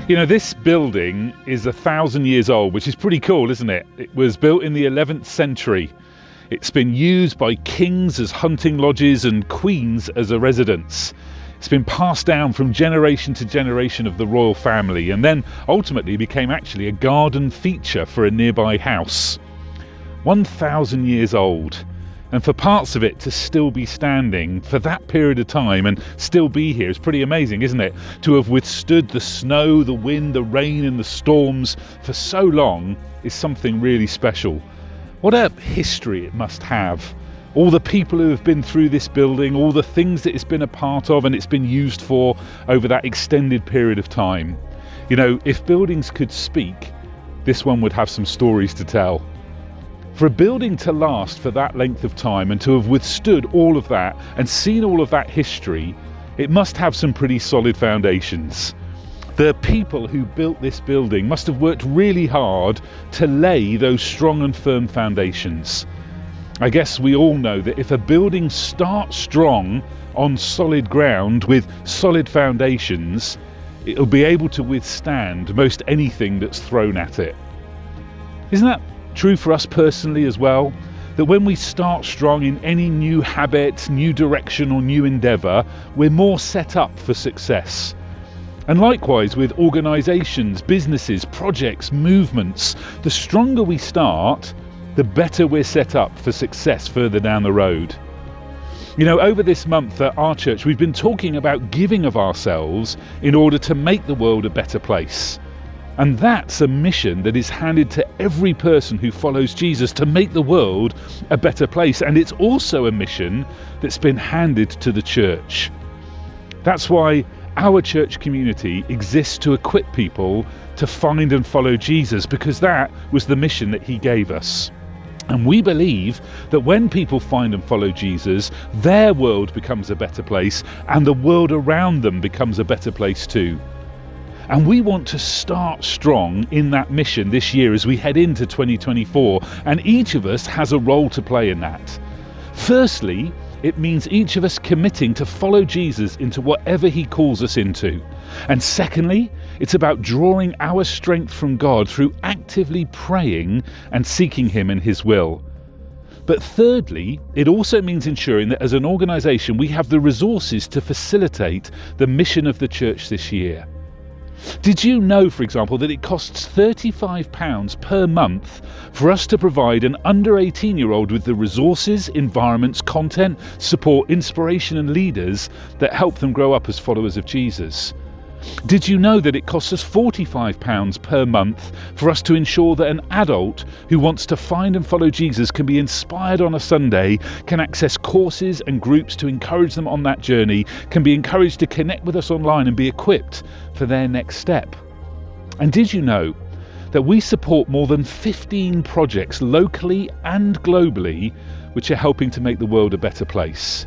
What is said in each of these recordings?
You know, this building is 1,000 years old, which is pretty cool, isn't it? It was built in the 11th century. It's been used by kings as hunting lodges and queens as a residence. It's been passed down from generation to generation of the royal family, and then ultimately became actually a garden feature for a nearby house. 1,000 years old. And for parts of it to still be standing for that period of time and still be here is pretty amazing, isn't it? To have withstood the snow, the wind, the rain and the storms for so long is something really special. What a history it must have. All the people who have been through this building, all the things that it's been a part of and it's been used for over that extended period of time. You know, if buildings could speak, this one would have some stories to tell. For a building to last for that length of time and to have withstood all of that and seen all of that history, it must have some pretty solid foundations. The people who built this building must have worked really hard to lay those strong and firm foundations. I guess we all know that if a building starts strong on solid ground with solid foundations, it'll be able to withstand most anything that's thrown at it. Isn't that true for us personally as well? That when we start strong in any new habit, new direction or new endeavour, we're more set up for success. And likewise with organisations, businesses, projects, movements, the stronger we start, the better we're set up for success further down the road. You know, over this month at our church, we've been talking about giving of ourselves in order to make the world a better place. And that's a mission that is handed to every person who follows Jesus, to make the world a better place. And it's also a mission that's been handed to the church. That's why our church community exists to equip people to find and follow Jesus, because that was the mission that he gave us. And we believe that when people find and follow Jesus, their world becomes a better place and the world around them becomes a better place too. And we want to start strong in that mission this year as we head into 2024, and each of us has a role to play in that. Firstly, it means each of us committing to follow Jesus into whatever he calls us into. And secondly, it's about drawing our strength from God through actively praying and seeking him in his will. But thirdly, it also means ensuring that as an organisation we have the resources to facilitate the mission of the church this year. Did you know, for example, that it costs £35 per month for us to provide an under 18-year-old with the resources, environments, content, support, inspiration and leaders that help them grow up as followers of Jesus? Did you know that it costs us £45 per month for us to ensure that an adult who wants to find and follow Jesus can be inspired on a Sunday, can access courses and groups to encourage them on that journey, can be encouraged to connect with us online and be equipped for their next step? And did you know that we support more than 15 projects locally and globally which are helping to make the world a better place?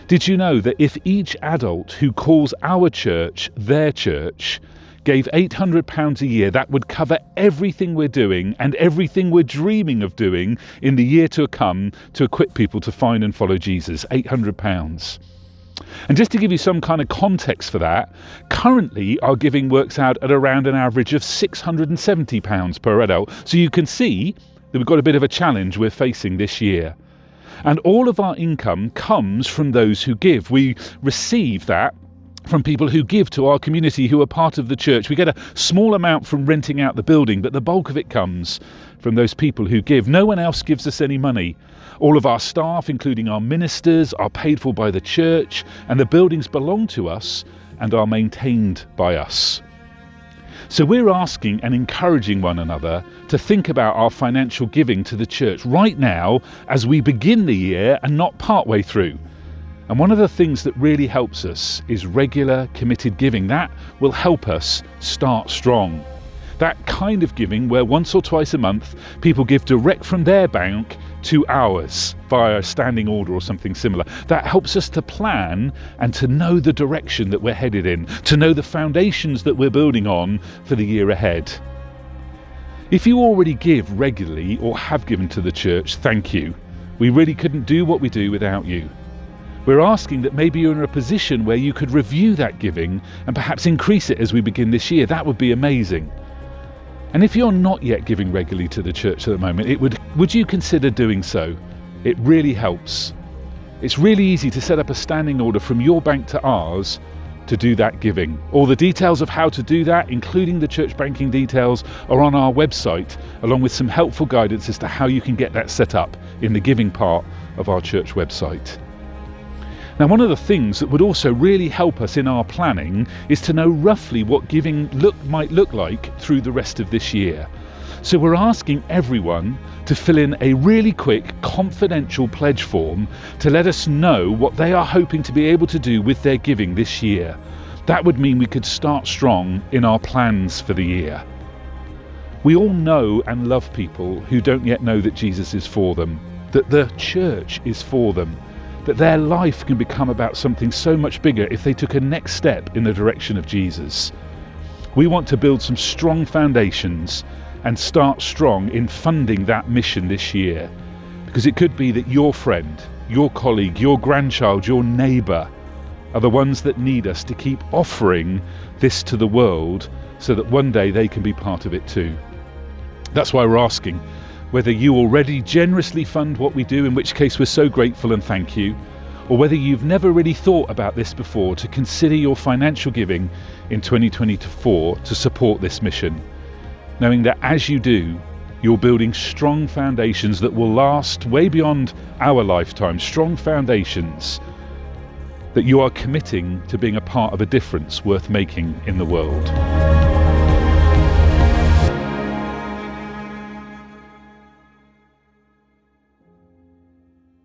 Did you know that if each adult who calls our church their church gave £800 a year, that would cover everything we're doing and everything we're dreaming of doing in the year to come to equip people to find and follow Jesus? £800. And just to give you some kind of context for that, currently our giving works out at around an average of £670 per adult. So you can see that we've got a bit of a challenge we're facing this year. And all of our income comes from those who give. We receive that from people who give to our community, who are part of the church. We get a small amount from renting out the building, but the bulk of it comes from those people who give. No one else gives us any money. All of our staff, including our ministers, are paid for by the church, and the buildings belong to us and are maintained by us. So we're asking and encouraging one another to think about our financial giving to the church right now as we begin the year and not partway through. And one of the things that really helps us is regular, committed giving. That will help us start strong. That kind of giving where once or twice a month people give direct from their bank to ours via a standing order or something similar. That helps us to plan and to know the direction that we're headed in, to know the foundations that we're building on for the year ahead. If you already give regularly or have given to the church, thank you. We really couldn't do what we do without you. We're asking that maybe you're in a position where you could review that giving and perhaps increase it as we begin this year. That would be amazing. And if you're not yet giving regularly to the church at the moment, would you consider doing so? It really helps. It's really easy to set up a standing order from your bank to ours to do that giving. All the details of how to do that, including the church banking details, are on our website, along with some helpful guidance as to how you can get that set up in the giving part of our church website. Now, one of the things that would also really help us in our planning is to know roughly what giving might look like through the rest of this year. So we're asking everyone to fill in a really quick, confidential pledge form to let us know what they are hoping to be able to do with their giving this year. That would mean we could start strong in our plans for the year. We all know and love people who don't yet know that Jesus is for them, that the church is for them, that their life can become about something so much bigger if they took a next step in the direction of Jesus. We want to build some strong foundations and start strong in funding that mission this year, because it could be that your friend, your colleague, your grandchild, your neighbour are the ones that need us to keep offering this to the world so that one day they can be part of it too. That's why we're asking whether you already generously fund what we do, in which case we're so grateful and thank you, or whether you've never really thought about this before, to consider your financial giving in 2024 to support this mission, knowing that as you do, you're building strong foundations that will last way beyond our lifetime, strong foundations that you are committing to being a part of a difference worth making in the world.